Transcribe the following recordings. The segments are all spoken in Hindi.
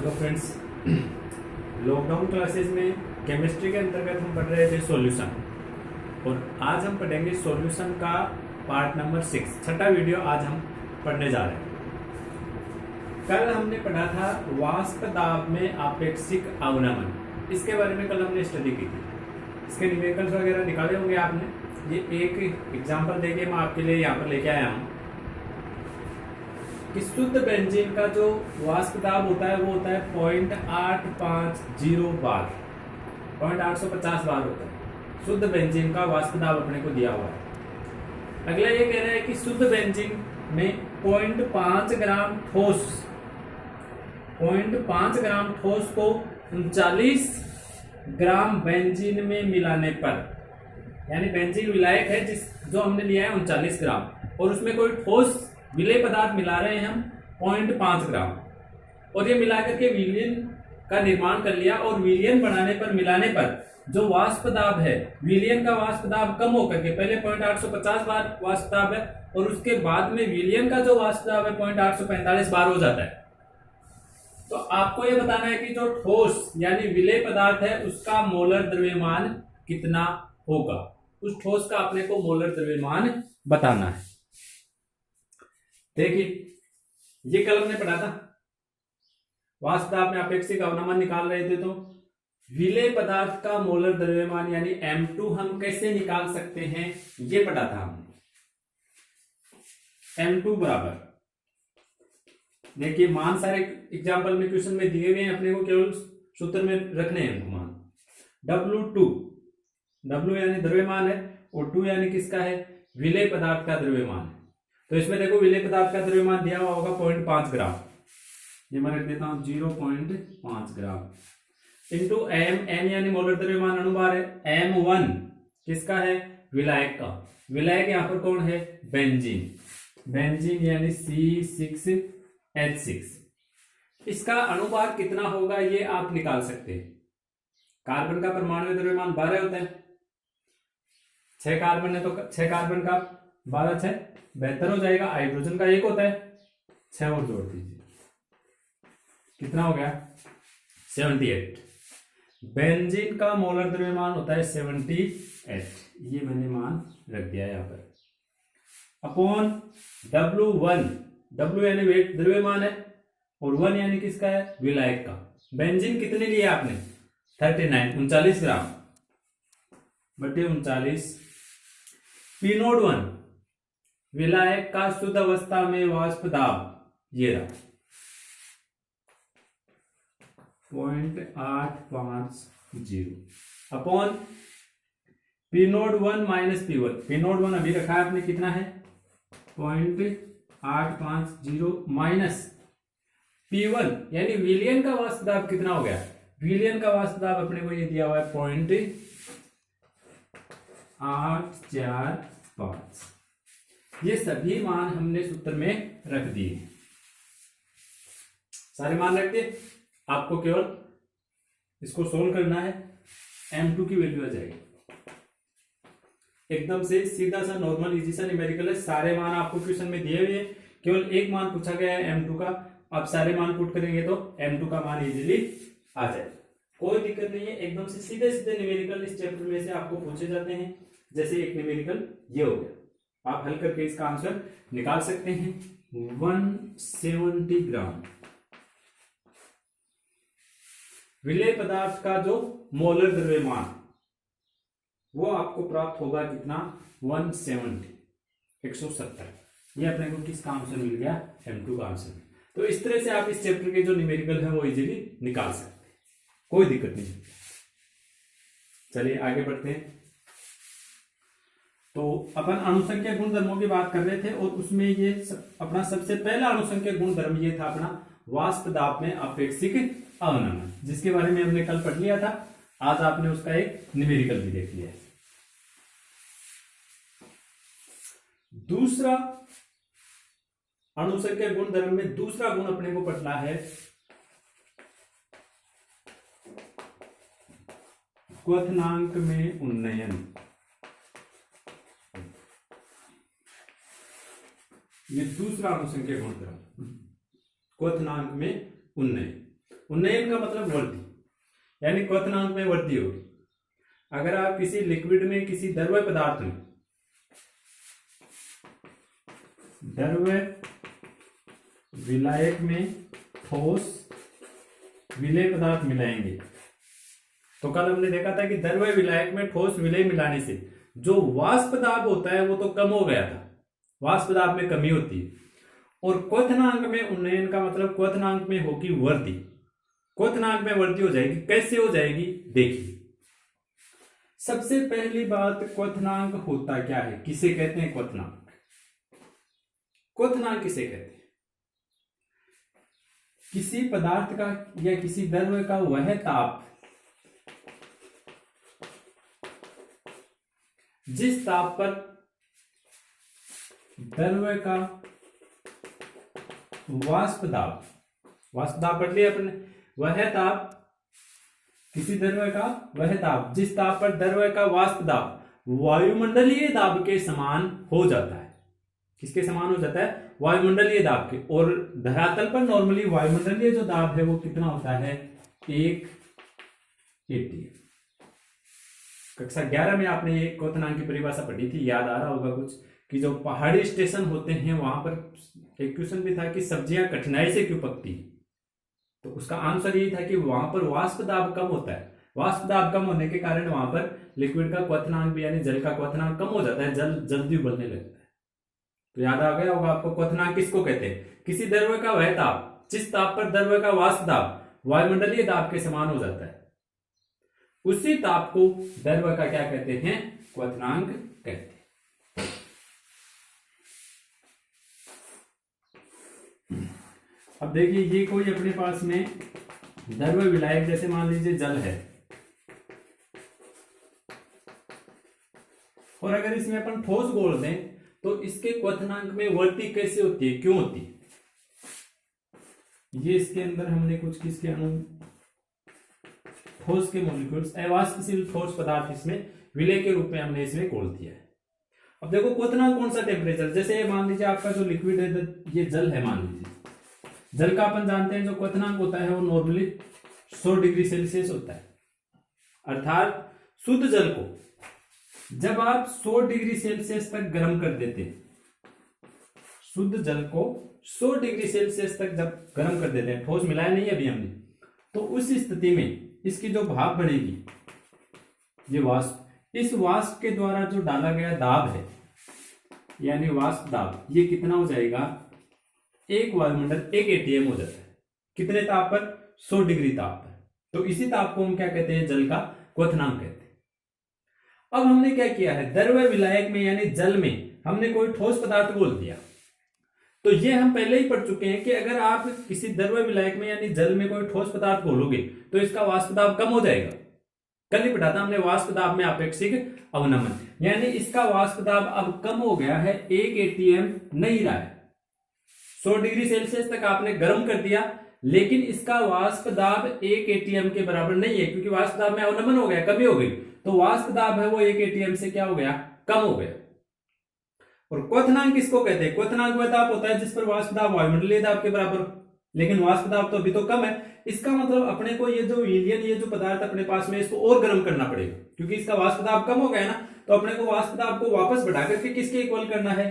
हेलो फ्रेंड्स, लॉकडाउन क्लासेस में केमिस्ट्री के अंतर्गत हम पढ़ रहे थे सॉल्यूशन और आज हम पढ़ेंगे सॉल्यूशन का पार्ट नंबर 6 छठा वीडियो आज हम पढ़ने जा रहे हैं। कल हमने पढ़ा था वाष्प दाब में आपेक्षिक अवनमन, इसके बारे में कल हमने स्टडी की थी। इसके न्यूमेरिकल्स वगैरह निकाले होंगे आपने। ये एक एग्जाम्पल देके मैं आपके लिए यहाँ पर लेके आया हूँ कि शुद्ध बेंजीन का जो वाष्प दाब होता है वो होता है 0.850 बार, 0.850 बार होता है शुद्ध बेंजीन का वाष्प दाब अपने को दिया हुआ है। अगला ये कह रहा है कि शुद्ध बेंजीन में 0.5 ग्राम ठोस 0.5 ग्राम ठोस को 39 ग्राम बेंजीन में मिलाने पर, यानी बेंजीन विलायक है जो हमने लिया है 39 ग्राम और उसमें कोई ठोस विलेय पदार्थ मिला रहे हैं हम 0.5 ग्राम, और ये मिलाकर के विलयन का निर्माण कर लिया। और विलयन बनाने पर मिलाने पर जो वाष्प दाब है, विलयन का वाष्प दाब कम होकर के पहले 0.850 बार वाष्प दाब है और उसके बाद में विलयन का जो वाष्प दाब है 0.845 बार हो जाता है। तो आपको ये बताना है कि जो ठोस यानी विलेय पदार्थ है उसका मोलर द्रव्यमान कितना होगा। उस ठोस का अपने को मोलर द्रव्यमान बताना है। देखिए, ये कल हमने पढ़ा था, वाष्प दाब में आपेक्षिक अवनमन निकाल रहे थे, तो विलेय पदार्थ का मोलर द्रव्यमान यानी M2 हम कैसे निकाल सकते हैं ये पढ़ा था हमने। M2 बराबर, देखिए मान सारे एग्जाम्पल में क्वेश्चन में दिए हुए हैं, अपने को केवल सूत्र में रखने हैं उनको मान। W2, W यानी द्रव्यमान है और 2 यानी किसका है, विलेय पदार्थ का द्रव्यमान है। तो इसमें देखो विलेय पदार्थ का द्रव्यमान दिया हुआ होगा 0.5 ग्राम, ये मैं रख देता हूं 0.5 ग्राम इंटू M यानी मोलर द्रव्यमान अणुभार है। M1 किसका है, विलायक का। विलायक यहां पर कौन है, बेंजीन यानी C6H6। इसका अणुभार कितना होगा ये आप निकाल सकते हैं। कार्बन का परमाणु द्रव्यमान 12 होता है, 6 कार्बन है तो 6 कार्बन का 12 6 72 हो जाएगा। हाइड्रोजन का 1 होता है, 6 और जोड़ दीजिए, कितना हो गया 78। बेंजीन का मोलर द्रव्यमान होता है 78, ये मैंने मान रख दिया यहां पर। अपॉन W1, W यानी वेट द्रव्यमान है और 1 यानी किसका है, विलायक का। बेंजीन कितने लिया आपने, 39 ग्राम बटे 39। P नोड 1 विलायक का शुद्ध अवस्था में वाष्प दाब, ये रहा 0.850 upon P node 1 minus P1। P node 1 अभी रखा है आपने, कितना है 0.850 माइनस P1 यानी विलयन का वाष्प दाब कितना हो गया। विलयन का वाष्प दाब अपने को ये दिया हुआ है 0.845। ये सभी मान हमने सूत्र में रख दिए, सारे मान रख दिए। आपको केवल इसको सोल्व करना है, M2 की वैल्यू आ जाएगी। एकदम से सीधा सा नॉर्मल इजी सा न्यूमेरिकल है, सारे मान आपको क्वेश्चन में दिए हुए हैं, केवल एक मान पूछा गया है M2 का। आप सारे मान पुट करेंगे तो M2 का मान इजीली आ जाए, कोई दिक्कत नहीं है। एकदम से सीधे सीधे न्यूमेरिकल इस चैप्टर में से आपको पूछे जाते हैं। जैसे एक न्यूमेरिकल ये हो गया, आप हल करके इसका आंसर निकाल सकते हैं। 170 ग्राम विलेय पदार्थ का जो मोलर द्रव्यमान वो आपको प्राप्त होगा कितना, 170। ये अपने को किसका आंसर मिल गया, M2 का आंसर। तो इस तरह से आप इस चैप्टर के जो न्यूमेरिकल है वो इजीली निकाल सकते हैं, कोई दिक्कत नहीं। चलिए आगे बढ़ते हैं। तो अपन अणुसंख्या गुणधर्मों की बात कर रहे थे और उसमें ये अपना सबसे पहला अणुसंख्या गुणधर्म ये था अपना वाष्प दाब में आपेक्षिक अवनमन, जिसके बारे में हमने कल पढ़ लिया था। आज आपने उसका एक न्यूमेरिकल भी देख लिया है। दूसरा अणुसंख्या गुणधर्म में दूसरा गुण अपने को पढ़ना है क्वथनांक में उन्नयन। ये दूसरा अणुसंख्या गुणधर्म, क्वथनांक में उन्नयन। उन्नयन का मतलब वृद्धि, यानी क्वथनांक में वृद्धि होगी। अगर आप किसी लिक्विड में, किसी द्रव्य पदार्थ में, द्रव्य विलायक में ठोस विलेय पदार्थ मिलाएंगे, तो कल हमने देखा था कि द्रव्य विलायक में ठोस विलेय मिलाने से जो वाष्प दाब होता है वो तो कम हो गया था, वाष्प दाब में कमी होती है। और क्वथनांक में उन्नयन का मतलब क्वथनांक में होगी वृद्धि, क्वथनांक में वृद्धि हो जाएगी। कैसे हो जाएगी देखिए। सबसे पहली बात, क्वथनांक होता क्या है, किसे कहते हैं क्वथनांक? क्वथनांक किसे कहते हैं? किसी पदार्थ का या किसी द्रव्य का वह ताप जिस ताप पर द्रव्य का वाष्प दाब पढ़ लिया अपने, वह ताप, किसी द्रव्य का वह ताप जिस ताप पर द्रव्य का वाष्प दाब वायुमंडलीय दाब के समान हो जाता है। किसके समान हो जाता है? वायुमंडलीय दाब के। और धरातल पर नॉर्मली वायुमंडलीय जो दाब है वो कितना होता है? 1 atm। कक्षा 11 में आपने ये क्वथनांक की परिभाषा पढ़ी थी, याद आ रहा होगा कुछ, कि जो पहाड़ी स्टेशन होते हैं वहां पर एक क्वेश्चन भी था कि सब्जियां कठिनाई से क्यों पकती है, तो उसका आंसर यही था कि वहां पर वाष्प दाब कम होता है। वाष्प दाब कम होने के कारण वहां पर लिक्विड का क्वथनांक भी, यानी जल का क्वथनांक कम हो जाता है, जल जल्दी उबलने लगता है। तो याद आ गया होगा आपको, क्वथनांक किसको कहते हैं? किसी द्रव्य का वह ताप जिस ताप पर द्रव्य का वाष्प दाब वायुमंडलीय दाब के समान हो जाता है, उसी ताप को द्रव्य का क्या कहते हैं? क्वथनांक कहते हैं। अब देखिए, ये कोई अपने पास में द्रव्य विलायक, जैसे मान लीजिए जल है, और अगर इसमें अपन ठोस घोल दें तो इसके क्वथनांक में वृद्धि कैसे होती है, क्यों होती है? ये इसके अंदर हमने कुछ किसके अणु, ठोस के मॉलिक्यूल्स, अवाष्पशील ठोस पदार्थ इसमें विलेय के रूप में हमने इसमें घोल दिया है। अब देखो क्वथनांक कौन सा टेम्परेचर, जैसे मान लीजिए आपका जो लिक्विड है, ये जल है, मान लीजिए जल का अपन जानते हैं जो क्वथनांक होता है वो नॉर्मली 100 डिग्री सेल्सियस होता है। अर्थात शुद्ध जल को जब आप 100 डिग्री सेल्सियस तक गर्म कर देते हैं, शुद्ध जल को 100 डिग्री सेल्सियस तक जब गर्म कर देते हैं, ठोस मिलाया नहीं अभी हमने, तो उस स्थिति में इसकी जो भाप बनेगी, ये वाष्प, इस वाष्प के द्वारा जो डाला गया दाब है, यानी वाष्प दाब, ये कितना हो जाएगा? एक वायुमंडल 1 atm हो जाता है। कितने ताप पर? 100 डिग्री ताप पर। तो इसी ताप को हम क्या कहते हैं? जल का क्वथनांक कहते हैं। अब हमने क्या किया है, द्रव्य विलायक में यानी जल में हमने कोई ठोस पदार्थ घोल दिया। तो ये हम पहले ही पढ़ चुके हैं कि अगर आप किसी द्रव्य विलायक में यानी जल में कोई ठोस पदार्थ घोलोगे तो इसका वाष्प दाब कम हो जाएगा। कल ही पढ़ा था हमने वाष्प दाब में आपेक्षिक अवनमन, यानी इसका वाष्प दाब अब कम हो गया है, 1 atm नहीं रहा है। 100 डिग्री सेल्सियस तक आपने गर्म कर दिया, लेकिन इसका वाष्प दाब 1 atm के बराबर नहीं है, क्योंकि वाष्प दाब में अवनमन हो गया, कमी हो गई। तो वाष्प दाब है वो 1 atm से क्या हो गया? कम हो गया। और क्वथनांक किसको कहते हैं? क्वथनांक वह ताप होता है जिस पर वाष्प दाब वायुमंडलीय दाब के बराबर, लेकिन वाष्प दाब तो अभी तो कम है। इसका मतलब अपने को ये जो विलयन, ये जो पदार्थ अपने पास में, इसको और गर्म करना पड़ेगा, क्योंकि इसका वाष्प दाब कम हो गया ना। तो अपने को वाष्प दाब को वापस बढ़ा करके किसके इक्वल करना है?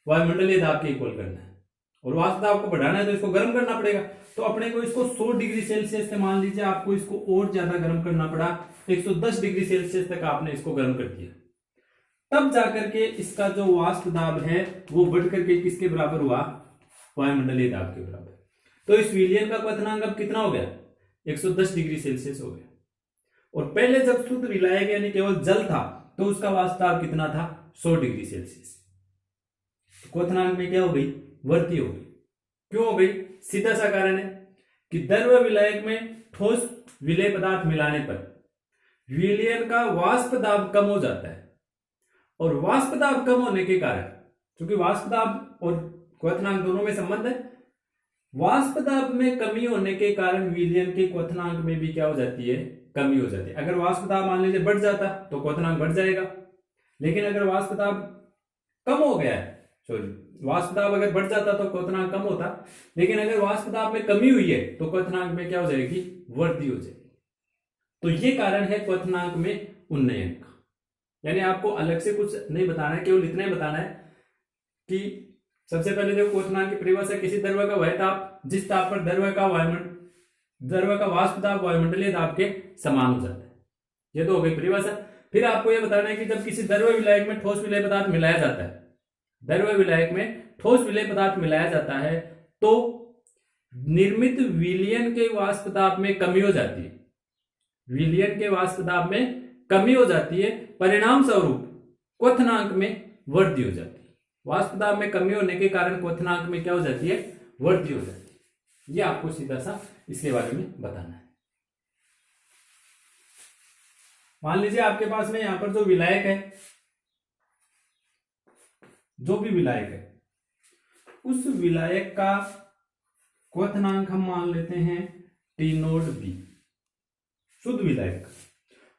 वायुमंडलीय दाब के इक्वल करना है। और वाष्प दाब को बढ़ाना है तो इसको गर्म करना पड़ेगा। तो अपने को इसको 100 डिग्री सेल्सियस से, मान लीजिए आपको इसको और ज्यादा गर्म करना पड़ा, 110 डिग्री सेल्सियस तक आपने इसको गर्म कर दिया, तब जाकर के इसका जो वाष्प दाब है वो बढ़ करके किसके बराबर हुआ? वायुमंडलीय दाब के बराबर। तो इस विलयन का क्वथनांक अब कितना हो गया? 110 डिग्री सेल्सियस हो गया। और पहले जब शुद्ध विलायक यानी केवल जल था तो उसका वाष्प दाब कितना था? 100 डिग्री सेल्सियस। क्वथनांक में क्या हो गई? वृद्धि हो गई। क्यों हो गई? सीधा सा कारण है कि द्रव्य विलायक में ठोस विलेय पदार्थ मिलाने पर विलयन का वाष्प दाब कम हो जाता है, और वाष्प दाब कम होने के कारण, क्योंकि वाष्प दाब और क्वथनांक दोनों में संबंध है, वाष्प दाब में कमी होने के कारण विलयन के क्वथनांक में भी क्या हो जाती है? कमी हो जाती है। अगर वाष्प दाब मान लीजिए बढ़ जाता तो क्वथनांक बढ़ जाएगा, लेकिन अगर वाष्प दाब कम हो गया है, सॉरी वाष्प दाब अगर बढ़ जाता तो क्वथनांक कम होता, लेकिन अगर वाष्प दाब में कमी हुई है तो क्वथनांक में क्या हो जाएगी, वृद्धि हो जाएगी। तो ये कारण है क्वथनांक में उन्नयन का। यानी आपको अलग से कुछ नहीं बताना है, केवल इतना ही बताना है कि सबसे पहले जो क्वथनांक की परिभाषा, किसी द्रव्य का वह ताप जिस ताप पर द्रव्य का वाष्प दाब वायुमंडलीय दाब के समान हो जाता है। ये तो हो गई परिभाषा। फिर आपको यह बताना है कि जब किसी द्रव्य विलायक में ठोस विलेय पदार्थ मिलाया जाता है, द्रव्य विलायक में ठोस विलेय पदार्थ मिलाया जाता है तो निर्मित विलयन के वाष्प दाब में कमी हो जाती है, विलयन के वाष्प दाब में कमी हो जाती है, परिणाम स्वरूप क्वथनांक में वृद्धि हो जाती है। वाष्प दाब में कमी होने के कारण क्वथनांक में क्या हो जाती है, वृद्धि हो जाती है। ये आपको सीधा सा इसके बारे में बताना है। मान लीजिए आपके पास में यहां पर जो विलायक है, जो भी विलायक है, उस विलायक का क्वथनांक हम मान लेते हैं टी नोट बी, शुद्ध विलायक।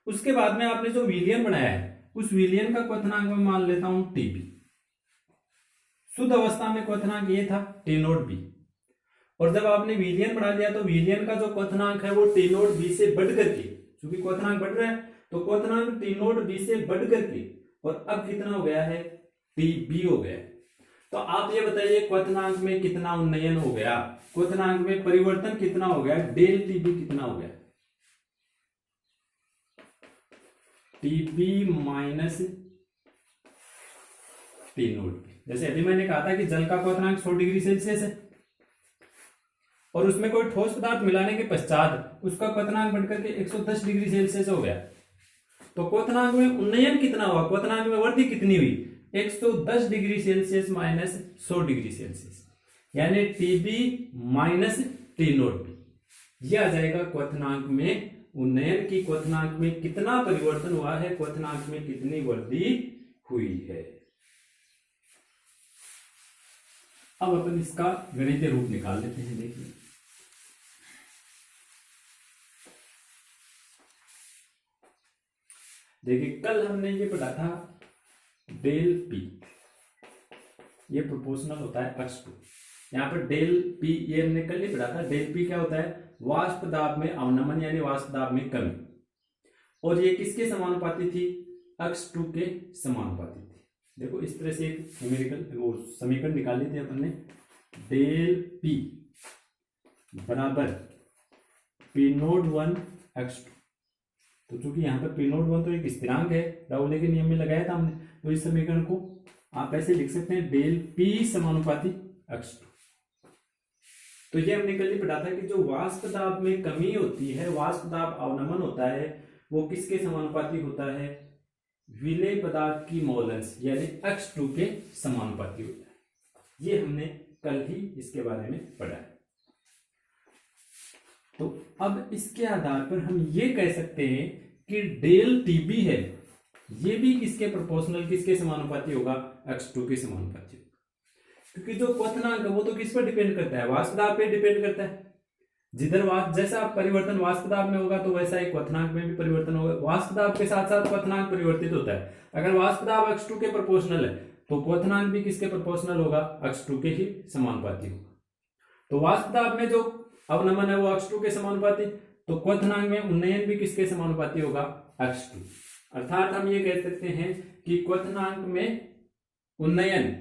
उसके बाद में आपने जो विलयन बनाया है उस विलयन का क्वथनांक मैं मान लेता हूं टीबी। शुद्ध अवस्था में क्वथनांक ये था टी नोट बी, और जब आपने विलयन बना लिया तो विलयन का जो क्वथनांक है वो टी नोट बी से बढ़ करके, क्योंकि क्वथनांक बढ़ रहा है तो क्वथनांक टी नोट बी से बढ़ करके और अब कितना हो गया है, टी बी हो गया। तो आप ये बताइए क्वथनांक में कितना उन्नयन हो गया, क्वथनांक में परिवर्तन कितना हो गया, डेल टीबी कितना हो गया, TB minus T note B. जैसे अभी मैंने कहा था कि जल का क्वथनांक 100 डिग्री सेल्सियस है और उसमें कोई ठोस पदार्थ मिलाने के पश्चात उसका क्वथनांक बढ़कर के 110 डिग्री सेल्सियस हो गया। तो क्वथनांक में उन्नयन कितना हुआ, क्वथनांक में वृद्धि कितनी हुई, 110 degree Celsius minus 100 degree Celsius, यानी T B minus T note B. यह आ जाएगा क्वथनांक में उन्नयन की, क्वथनांक में कितना परिवर्तन हुआ है, क्वथनांक में कितनी वृद्धि हुई है। अब अपन इसका गणितीय रूप निकाल लेते हैं। देखिए कल हमने ये पढ़ा था डेल पी, ये प्रोपोर्शनल होता है x2। यहाँ पर डेल पी ये हमने कल ही पढ़ा था। डेल पी क्या होता है, वाष्प दाब में अवनमन यानी वाष्प दाब में कमी, और ये किसके समानुपाती थी, x2 के समानुपाती थी। देखो इस तरह से एक न्यूमेरिकल वो समीकरण निकाली थी अपन ने, डेल पी बराबर पी नोट 1 x2। तो चूंकि यहाँ पर पी नोट 1 तो एक स्थिरांक है, राउले के नियम में लगाया था हमने, तो इस समीकरण को आप ऐसे लिख सकते हैं डेल पी समानुपाती x2। तो ये हमने कल ही पढ़ा था कि जो वाष्प दाब में कमी होती है, वाष्प दाब अवनमन होता है, वो किसके समानुपाती होता है, विलेय पदार्थ की मोल अंश यानी x2 के समानुपाती होता है। ये हमने कल ही इसके बारे में पढ़ा है। तो अब इसके आधार पर हम ये कह सकते हैं कि डेल टीबी है, ये भी किसके प्रोपोर्शनल, किसके समानुपाती होगा, x2 के समानुपाती होगा। क्योंकि जो क्वथनांक है वो तो किस पर डिपेंड करता है, वाष्प दाब पे डिपेंड करता है। जिधर जैसा परिवर्तन वाष्प दाब में होगा तो वैसा ही क्वथनांक में भी परिवर्तन होगा। वाष्प दाब के साथ साथ क्वथनांक परिवर्तित होता है। अगर वाष्प दाब x2 के प्रोपोर्शनल है तो क्वथनांक भी किसके प्रोपोर्शनल होगा, x2 के ही समानुपाती होगा। तो वाष्प दाब में जो अवनमन है वो x2 के समानुपाती, तो क्वथनांक में उन्नयन भी किसके समानुपाती होगा, x2। अर्थात हम ये कह सकते हैं कि क्वथनांक में उन्नयन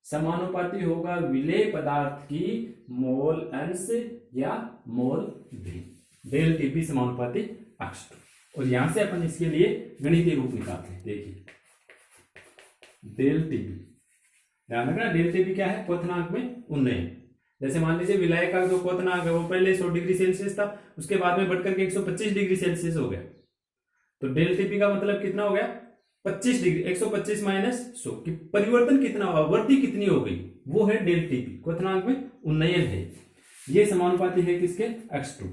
समानुपाती होगा विलेय पदार्थ की मोल अंश या मोल भी, डेल टीबी समानुपाती x2। और यहां से अपन इसके लिए गणितीय रूप निकालते हैं। देखिए डेल टीबी, ध्यान रखना डेल टीबी क्या है, क्वथनांक में उन्नयन। जैसे मान लीजिए विलायक का जो क्वथनांक है वो पहले 100 डिग्री सेल्सियस था, उसके बाद में बढ़कर के 125 डिग्री सेल्सियस हो गया, तो डेल टीपी का मतलब कितना हो गया, 25 डिग्री, 125 माइनस 100 की परिवर्तन कितना हुआ, वृद्धि कितनी हो गई, वो है डेल टीपी, क्वथनांक में उन्नयन है। ये समानुपाती है किसके, x2।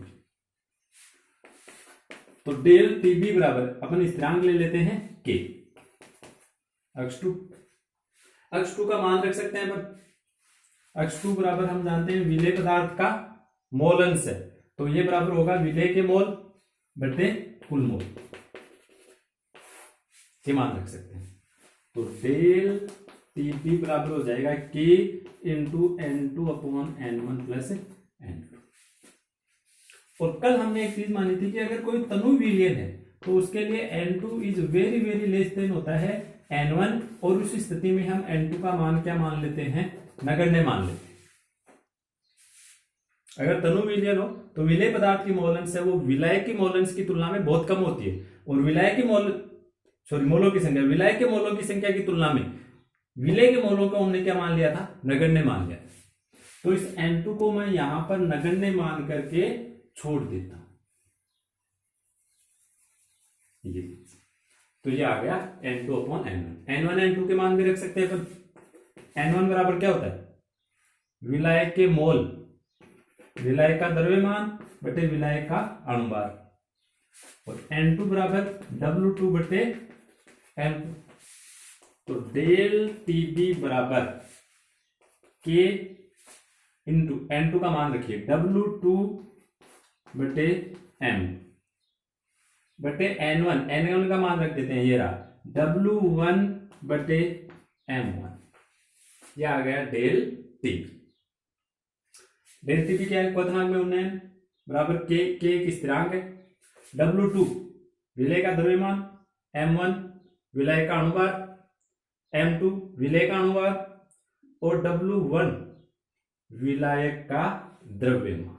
तो डेल टीबी बराबर अपन स्थिरांक ले लेते हैं k, x2 का मान रख सकते हैं अपन। x2 बराबर हम जानते हैं विलेय पदार्थ का मोल अंश है, तो ये बराबर होगा विलेय के मोल बटे कुल मोल, ये मान रख सकते हैं। तो डेल टीबी बराबर हो जाएगा K into N2 upon N1 plus N2। और कल हमने एक चीज मानी थी कि अगर कोई तनु विलयन है तो उसके लिए N2 is very very less than होता है N1, और उस स्थिति में हम N2 का मान क्या मान लेते हैं, नगण्य मान लेते हैं। अगर तनु विलयन हो तो विलय पदार्थ की मोलंश है वो विलय की मोलंश की तुलना में बहुत कम होती है, और विलय की मोलों की संख्या विलय के मोलों की संख्या की तुलना में विलय के मोलों को हमने क्या मान लिया था, नगण्य मान लिया। तो इस N2 को मैं यहां पर नगण्य मान करके छोड़ देता हूं, ये तो ये आ गया N2 upon N1। N1 N2 के मान भी रख सकते हैं अपन। N1 बराबर क्या होता है, विलय के मोल, विलय का द्रव्यमान बटे विलय का अणुभार, और N2 बराबर W2 बटे M2। तो डेल TB बराबर K इंटू N2 का मान रखिए W2 बटे M बटे N1 का मान रख देते हैं, ये रहा W1 बटे M1। ये आ गया डेल TB। डेल TB क्या है, क्वथनांक में उन्नयन बराबर K एक स्थिरांक है, W2 विलय का द्रव्यमान, M1 विलय का अणुभार, M2 विलय का अणुभार, और W1 विलायक का द्रव्यमान।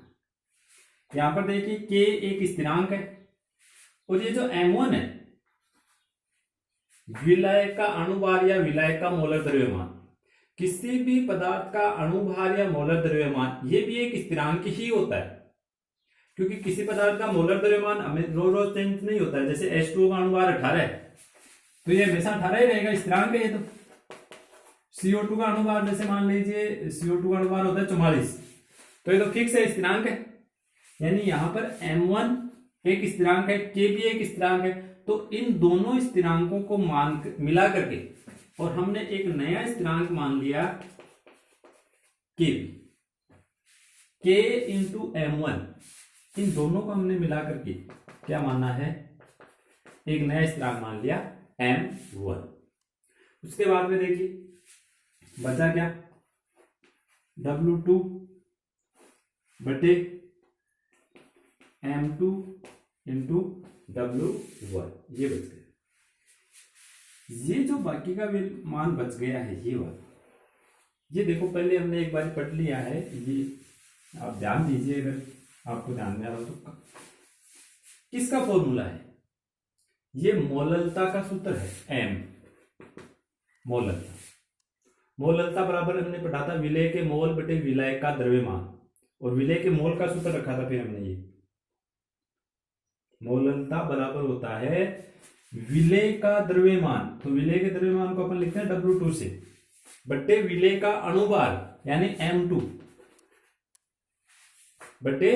यहां पर देखिए K एक स्थिरांक है, और ये जो M1 है विलय का अणुभार या विलय का मोलर द्रव्यमान, किसी भी पदार्थ का अणुभार या मोलर द्रव्यमान ये भी एक स्थिरांक ही होता है, क्योंकि किसी पदार्थ का मोलर द्रव्यमान हमें रोज चेंज नहीं होता है। जैसे H2O का अणुभार 18 है तो ये हमेशा 18 ही रहेगा, स्थिरांक है ये। तो CO2 का अणुभार जैसे मान लीजिए CO2 का अणुभार होता है 44, तो ये तो फिक्स है, स्थिरांक है। यानी यहां पर M1 एक स्थिरांक है, K भी एक स्थिरांक है। तो इन दोनों स्थिरांकों को मान मिला करके और हमने एक नया स्थिरांक मान लिया K इंटू M1। इन दोनों को हमने मिला करके क्या माना है, एक नया स्थिरांक मान लिया M1। उसके बाद में देखिए बचा क्या, W2 बटे M2 इंटू W1, ये बच गया। ये जो बाकी का मान बच गया है ये वाला, ये देखो पहले हमने एक बार पढ़ लिया है, ये आप ध्यान दीजिए अगर आपको ध्यान में आ रहा तो। किसका फॉर्मूला है, ये मोललता का सूत्र है, M मोललता। मोललता बराबर हमने पढ़ा था विलय के मोल बटे विलय का द्रव्यमान, और विलय के मोल का सूत्र रखा था फिर हमने। ये मोललता बराबर होता है विलय का द्रव्यमान, तो विलय के द्रव्यमान को अपन लिखते हैं W2 से, बटे विलय का अणुभार यानी M2 बटे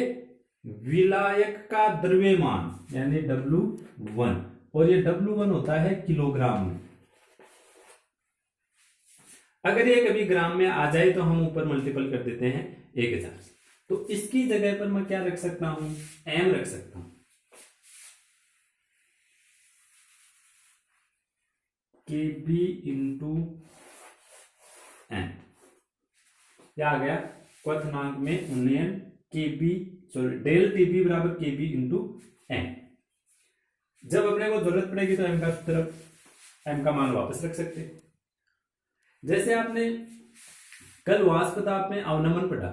विलायक का द्रव्यमान यानी W1, और ये W1 होता है किलोग्राम में। अगर ये कभी ग्राम में आ जाए तो हम ऊपर मल्टीपल कर देते हैं 1000 से। तो इसकी जगह पर मैं क्या रख सकता हूं, M रख सकता हूं, KB इंटू M। क्या आ गया, क्वथनांक में उन्नयन डेल TB बराबर KB इंटू M। जब अपने को जरूरत पड़ेगी तो M का सूत्र, M का मान वापस रख सकते हैं। जैसे आपने कल वाष्प ताप में अवनमन पढ़ा,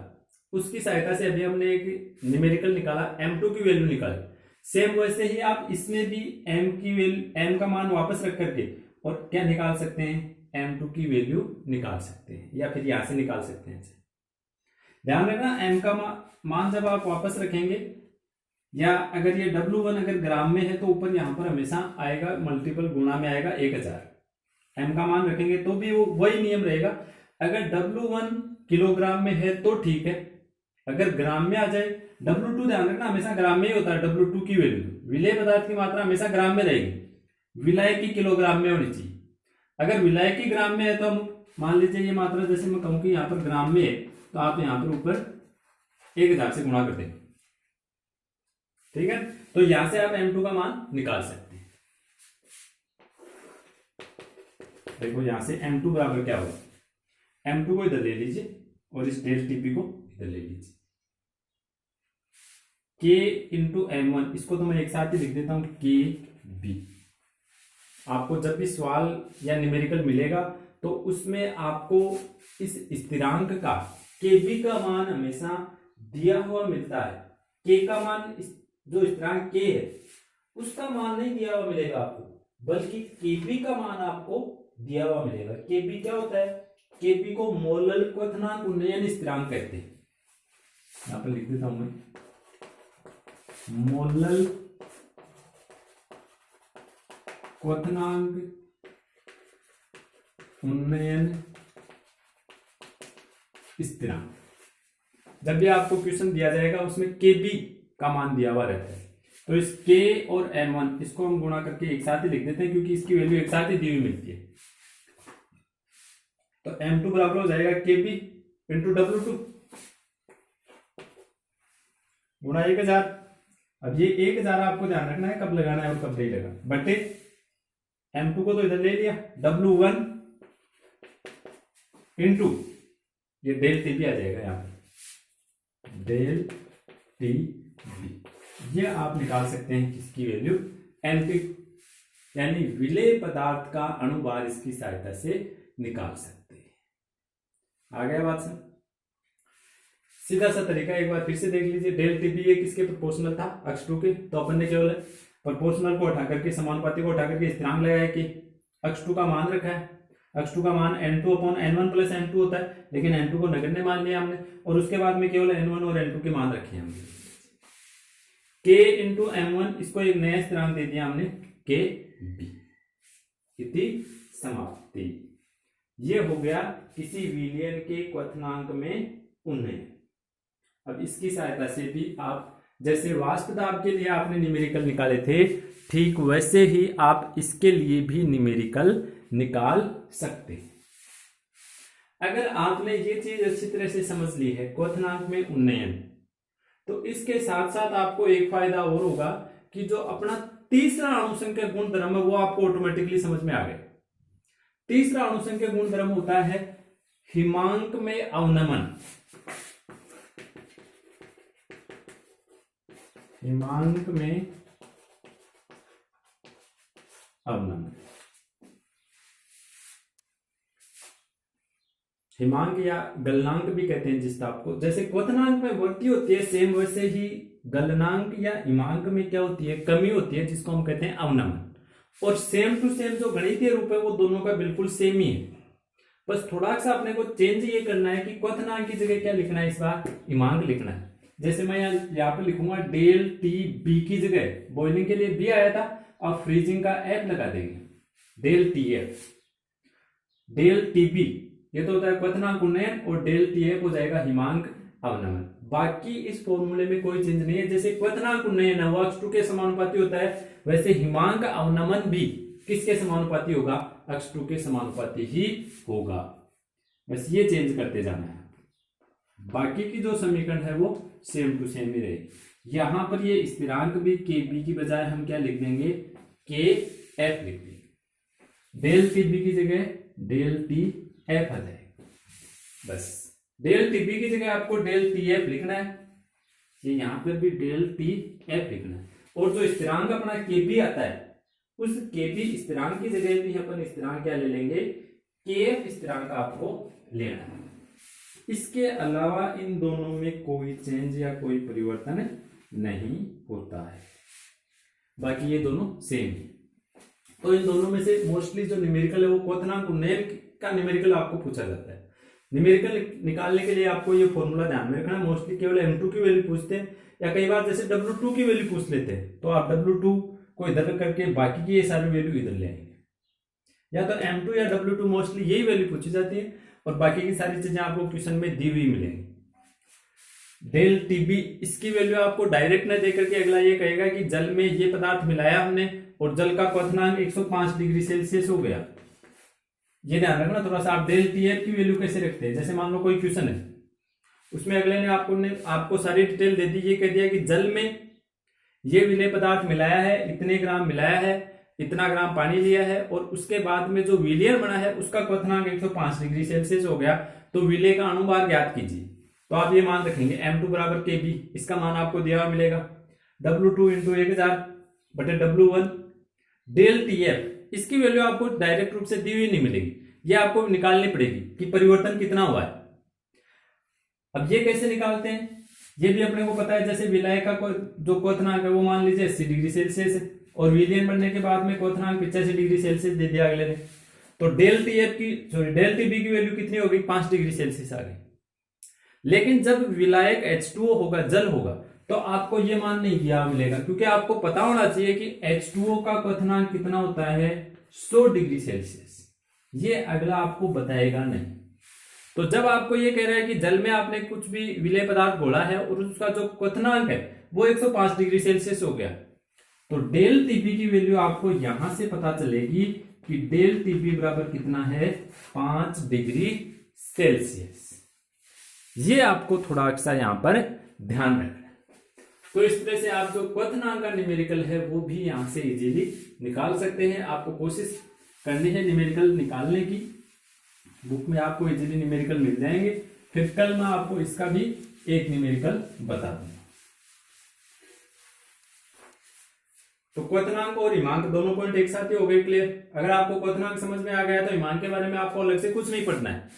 उसकी सहायता से अभी हमने एक न्यूमेरिकल निकाला, M2 की वैल्यू निकाली। सेम वैसे ही आप इसमें भी M का मान वापस रख करके और क्या निकाल सकते हैं, M2 की वैल्यू निकाल सकते हैं, या फिर यहां से निकाल सकते हैं। ध्यान रखना M का मान जब आप वापस रखेंगे, या अगर ये W1 अगर ग्राम में है तो ऊपर यहां पर हमेशा आएगा मल्टीपल गुणा में आएगा 1000। M का मान रखेंगे तो भी वो वही नियम रहेगा। अगर W1 किलोग्राम में है तो ठीक है, अगर ग्राम में आ जाए, W2 ध्यान रखना हमेशा ग्राम में ही होता है। W2 की वैल्यू, विलय पदार्थ की मात्रा हमेशा ग्राम में रहेगी, विलय की किलोग्राम में होनी चाहिए। अगर विलय की ग्राम में है तो हम मान लीजिए ये मात्रा, जैसे मैं कहूं कि यहाँ पर ग्राम में है तो आप यहाँ पर ऊपर 1000 से गुणा कर देंगे, ठीक है। तो यहां से आप M2 का मान निकाल सकते हैं। देखो यहां से m2 बराबर क्या होगा, m2 को इधर ले लीजिए और इस डेल टीपी को इधर ले लीजिए, k इंटू m1, इसको तो मैं एक साथ ही लिख देता हूं के बी। आपको जब भी सवाल या न्यूमेरिकल मिलेगा तो उसमें आपको इस स्थिरांक का के बी का मान हमेशा दिया हुआ मिलता है। के का मान, जो स्थिरांक के है उसका मान नहीं दिया हुआ मिलेगा आपको, बल्कि के बी का मान आपको दिया हुआ मिलेगा। के बी क्या होता है, के बी को मोलल क्वथनांक उन्नयन स्थिरांक कहते हैं। यहां पर लिख देता हूं मैं, मोलल क्वथनांक उन्नयन स्थिरांक। जब भी आपको क्वेश्चन दिया जाएगा उसमें के बी का मान दिया हुआ रहता है, तो इस k और m1 इसको हम गुणा करके एक साथ ही लिख देते हैं, क्योंकि इसकी वैल्यू एक साथ ही दी हुई मिलती है। तो m2 बराबर हो जाएगा kb इंटू W2 गुणा 1000। अब ये 1000 आपको ध्यान रखना है कब लगाना है और कब नहीं लगाना, बटे m2 को तो इधर ले लिया, W1 इंटू ये डेल टी बी आ जाएगा, यहाँ पर डेल टी बी। ये आप निकाल सकते हैं किसकी वैल्यू, एनपी यानी विलेय पदार्थ का अणुभार इसकी सहायता से निकाल सकते हैं। आ गया बात सर। सीधा सा तरीका एक बार फिर से देख लीजिए, डेल टी बी ये किसके प्रोपोर्शनल था, अक्ष टू के, तो अपन ने केवल प्रोपोर्शनल को उठा करके, समानुपाती को उठा करके स्थिरांक लगाया कि अक्ष टू का मान रखा है। अक्ष टू का मान n2 upon n1 plus n2 होता है, लेकिन n2 को नगण्य मान लिया हमने, और उसके बाद में केवल n1 और n2 के मान रखे हमने। k इंटू m1, इसको एक नया स्थिरांक दे दिया हमने के बी। इति समाप्ति। ये हो गया किसी विलयन के क्वथनांक में उन्नयन। अब इसकी सहायता से भी आप, जैसे वाष्प दाब के लिए आपने न्यूमेरिकल निकाले थे, ठीक वैसे ही आप इसके लिए भी न्यूमेरिकल निकाल सकते हैं। अगर आपने ये चीज अच्छी तरह से समझ ली है, क्वथनांक में उन्नयन, तो इसके साथ साथ आपको एक फायदा और होगा कि जो अपना तीसरा अणुसंख्यक गुणधर्म है वो आपको ऑटोमेटिकली समझ में आ गया। तीसरा अणुसंख्यक गुणधर्म होता है हिमांक में अवनमन। हिमांक में अवनमन, हिमांक या गलनांक भी कहते हैं जिस ताप को। जैसे क्वथनांक में वृद्धि होती है, सेम वैसे ही गलनांक या हिमांक में क्या होती है, कमी होती है, जिसको हम कहते हैं अवनमन। और सेम टू सेम जो गणितीय रूप है वो दोनों का बिल्कुल सेम ही है, बस थोड़ा सा अपने को चेंज ये करना है कि क्वथनांक की जगह क्या लिखना है, इस बार हिमांक लिखना है। जैसे मैं यहाँ पे लिखूंगा डेल टी बी की जगह बॉइलिंग के लिए बी आया था, और फ्रीजिंग का एफ लगा देंगे, del T F. Del T B ये तो होता है क्वथनांक उन्नयन, और डेल टी एफ हो जाएगा हिमांक अवनमन। बाकी इस फॉर्मूले में कोई चेंज नहीं है। जैसे क्वथनांक उन्नयन है वो x2 के समानुपाती होता है, वैसे हिमांक अवनमन भी किसके समानुपाती होगा, x2 के समानुपाती ही होगा। बस ये चेंज करते जाना है, बाकी की जो समीकरण है वो सेम टू सेम ही रहेगी। यहां पर ये स्थिरांक भी के बी की बजाय हम क्या लिख देंगे, के एफ लिख देंगे। डेल टी बी की जगह डेल टी एफ आ जाएगा। बस डेल टी बी की जगह आपको डेल टी एफ लिखना है, ये यहां पर भी डेल टी एफ लिखना है। और जो स्थिरांक अपना के बी आता है, उस के बी स्थिरांक की जगह भी अपन स्थिरांक क्या ले लेंगे, के एफ स्थिरांक आपको लेना है। इसके अलावा इन दोनों में कोई चेंज या कोई परिवर्तन नहीं होता है, बाकी ये दोनों सेम है। तो इन दोनों में से मोस्टली जो न्यूमेरिकल है वो क्वथनांक उन्नयन का न्यूमेरिकल आपको पूछा जाता है। न्यूमेरिकल निकालने के लिए आपको ये फॉर्मूला ध्यान में रखना है। मोस्टली केवल m2 की वैल्यू पूछते हैं, या कई बार जैसे W2 की वैल्यू पूछ लेते हैं, तो आप W2 को इधर करके बाकी की ये सारी वैल्यू इधर ले आएंगे। या तो m2 या W2 मोस्टली यही वैल्यू पूछी जाती है, और बाकी की सारी चीजें आपको क्वेश्चन में दी हुई मिलेंगी। डेल टीबी इसकी वैल्यू आपको डायरेक्ट न देकर के अगला ये कहेगा कि जल में ये पदार्थ मिलाया हमने और जल का क्वथनांक 105 डिग्री सेल्सियस हो गया। ये ध्यान रखना थोड़ा सा। आप डेल टी एफ की वैल्यू कैसे रखते हैं, जैसे मान लो कोई क्वेश्चन है, उसमें अगले ने आपको सारी डिटेल दे दी, ये कह दिया कि जल में ये विलेय पदार्थ मिलाया है, इतने ग्राम मिलाया है, इतना ग्राम पानी लिया है और उसके बाद में जो विलियन बना है उसका क्वथनांक 105 डिग्री सेल्सियस हो गया, तो विलय का अनुभार ज्ञात कीजिए। तो आप ये मान रखेंगे M2 बराबर Kb, इसका मान आपको दिया हुआ मिलेगा W2 इंटू 1000 बटे W1 डेल TF, इसकी वैल्यू आपको डायरेक्ट रूप से दी हुई नहीं मिलेगी, ये आपको निकालनी पड़ेगी कि परिवर्तन कितना हुआ है। अब ये कैसे निकालते हैं ये भी अपने को पता है, जैसे विलय का जो क्वथनांक है वो मान लीजिए 80 डिग्री सेल्सियस है और विलयन बनने के बाद में क्वथनांक 85 डिग्री सेल्सियस दे दिया अगले ने, तो डेल टीबी की वैल्यू कितनी होगी 5 डिग्री सेल्सियस आ गई। लेकिन जब विलायक H2O होगा, जल होगा, तो आपको ये मान नहीं दिया मिलेगा, क्योंकि आपको पता होना चाहिए कि H2O का क्वथनांक कितना होता है 100 डिग्री सेल्सियस, ये अगला आपको बताएगा नहीं। तो जब आपको ये कह रहा है कि जल में आपने कुछ भी विलेय पदार्थ घोला है और उसका जो क्वथनांक है वो 105 डिग्री सेल्सियस हो गया, तो डेल टीबी की वैल्यू आपको यहां से पता चलेगी कि डेल टीबी बराबर कितना है 5 डिग्री सेल्सियस। ये आपको थोड़ा सा यहां पर ध्यान रखना है। तो इस तरह से आप जो क्वथनांक का न्यूमेरिकल है वो भी यहां से इजीली निकाल सकते हैं। आपको कोशिश करनी है न्यूमेरिकल निकालने की, बुक में आपको इजीली न्यूमेरिकल मिल जाएंगे। फिर कल मैं आपको इसका भी एक न्यूमेरिकल बता दूंगा। तो क्वथनांक और हिमांक दोनों पॉइंट एक साथ ही हो गए क्लियर। अगर आपको क्वथनांक समझ में आ गया तो हिमांक के बारे में आपको अलग से कुछ नहीं पढ़ना है,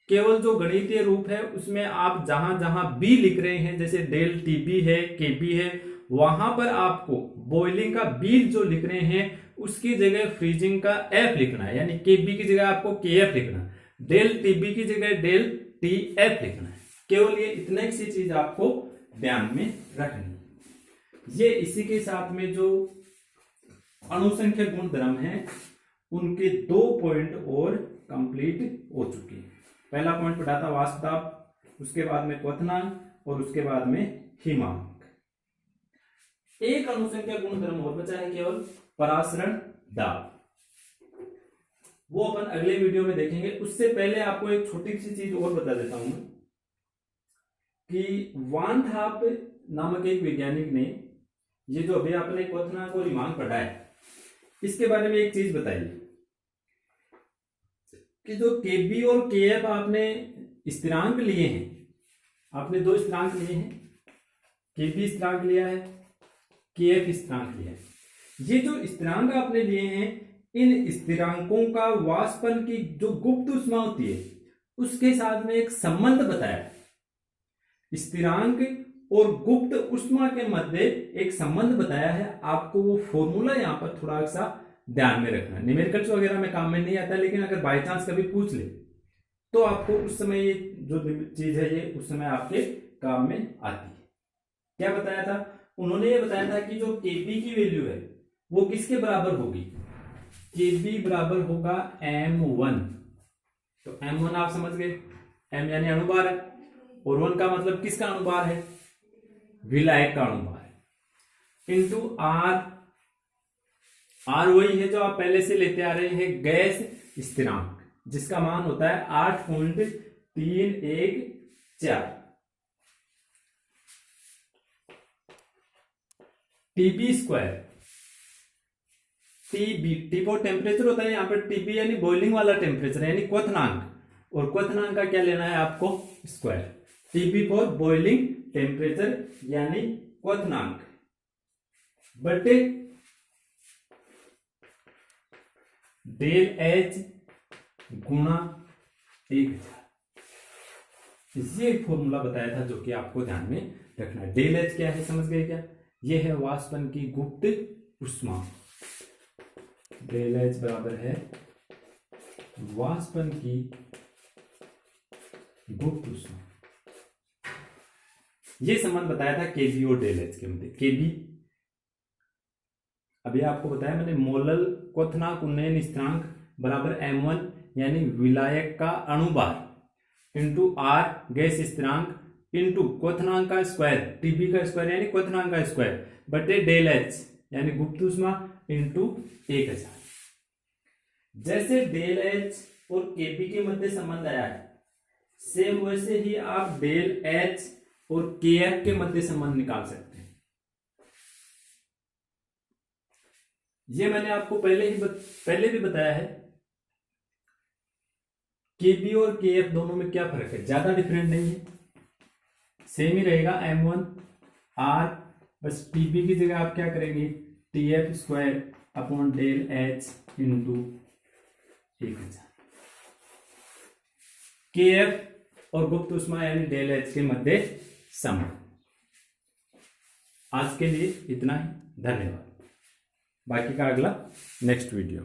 केवल जो गणितीय रूप है उसमें आप जहां जहां बी लिख रहे हैं, जैसे डेल टीबी है, केबी है, वहां पर आपको बॉइलिंग का बी जो लिख रहे हैं उसकी जगह फ्रीजिंग का एफ लिखना है, यानी केबी की जगह आपको के एफ लिखना है, डेल टीबी की जगह डेल टी एफ लिखना है। केवल ये इतने सी चीज आपको ध्यान में रखनी है। ये इसी के साथ में जो अणुसंख्यक गुणधर्म है उनके 2 पॉइंट और कंप्लीट हो चुके हैं। पहला पॉइंट पढ़ा था वाष्प दाब, उसके बाद में क्वथनांक और उसके बाद में हिमांक। एक अणुसंख्यक गुणधर्म और बचा है केवल परासरण दाब, वो अपन अगले वीडियो में देखेंगे। उससे पहले आपको एक छोटी सी चीज और बता देता हूं कि वान थाप नामक एक वैज्ञानिक ने ये जो अभी आपने क्वथनांक और हिमांक पढ़ा है इसके बारे में एक चीज बताई कि जो केबी और केएफ आपने स्थिरांक लिए हैं, आपने 2 स्थिरांक लिए हैं, केबी स्थिरांक लिया है, केएफ स्थिरांक लिया है। ये जो स्थिरांक आपने लिए हैं इन स्थिरांकों का वाष्पन की जो गुप्त ऊष्मा होती है उसके साथ में एक संबंध बताया। स्थिरांक और गुप्त ऊष्मा के मध्य एक संबंध बताया है। आपको वो फॉर्मूला यहां पर थोड़ा सा ध्यान में रखना। न्यूमेरिकल्स वगैरह में काम में नहीं आता, लेकिन अगर बाय चांस कभी पूछ ले तो आपको उस समय ये जो चीज है ये उस समय आपके काम में आती है। क्या बताया था उन्होंने? ये बताया था कि जो केबी की वैल्यू है वो किसके बराबर होगी? केबी बराबर होगा M1। तो M1 आप समझ गए, M यानी अणुभार है और 1 का मतलब किसका अणुभार है? विलायक का अणुभार है, इंटू R वही है जो आप पहले से लेते आ रहे हैं गैस स्थिरांक, जिसका मान होता है 8.314। TB square, T for temperature होता है, यहाँ पर टीबी यानी बॉइलिंग वाला टेम्परेचर यानी क्वथनांक, और क्वथनांक का क्या लेना है आपको? Square. TB for boiling temperature यानी क्वथनांक बटे डेल एच गुणा 1000। ये फॉर्मूला बताया था जो कि आपको ध्यान में रखना है। डेल एच क्या है समझ गए क्या? ये है वाष्पन की गुप्त ऊष्मा। डेल एच बराबर है वाष्पन की गुप्त ऊष्मा। ये संबंध बताया था केबी और डेल एच के मध्य। केबी अभी आपको बताया मैंने, मोलल क्वथनांक उन्नयन स्थिरांक बराबर M1 यानी विलायक का अणुभार इंटू R गैस स्थिरांक इंटू क्वथनांक का स्क्वायर, टीबी का स्क्वायर यानी क्वथनांक का स्क्वायर बटे डेल एच यानी गुप्त ऊष्मा इंटू 1000। जैसे डेल एच और केबी के मध्य संबंध आया है, सेम वैसे ही आप डेल एच और केएफ के मध्य संबंध निकाल सकते हैं। ये मैंने आपको पहले भी बताया है। Kb और Kf दोनों में क्या फर्क है, ज्यादा डिफरेंट नहीं है, सेम ही रहेगा m1 r, बस Tb की जगह आप क्या करेंगे, Tf square upon del h into 1000। Kf और गुप्त ऊष्मा यानी डेल h के मध्य संबंध। आज के लिए इतना ही, धन्यवाद। बाकी का अगला नेक्स्ट वीडियो।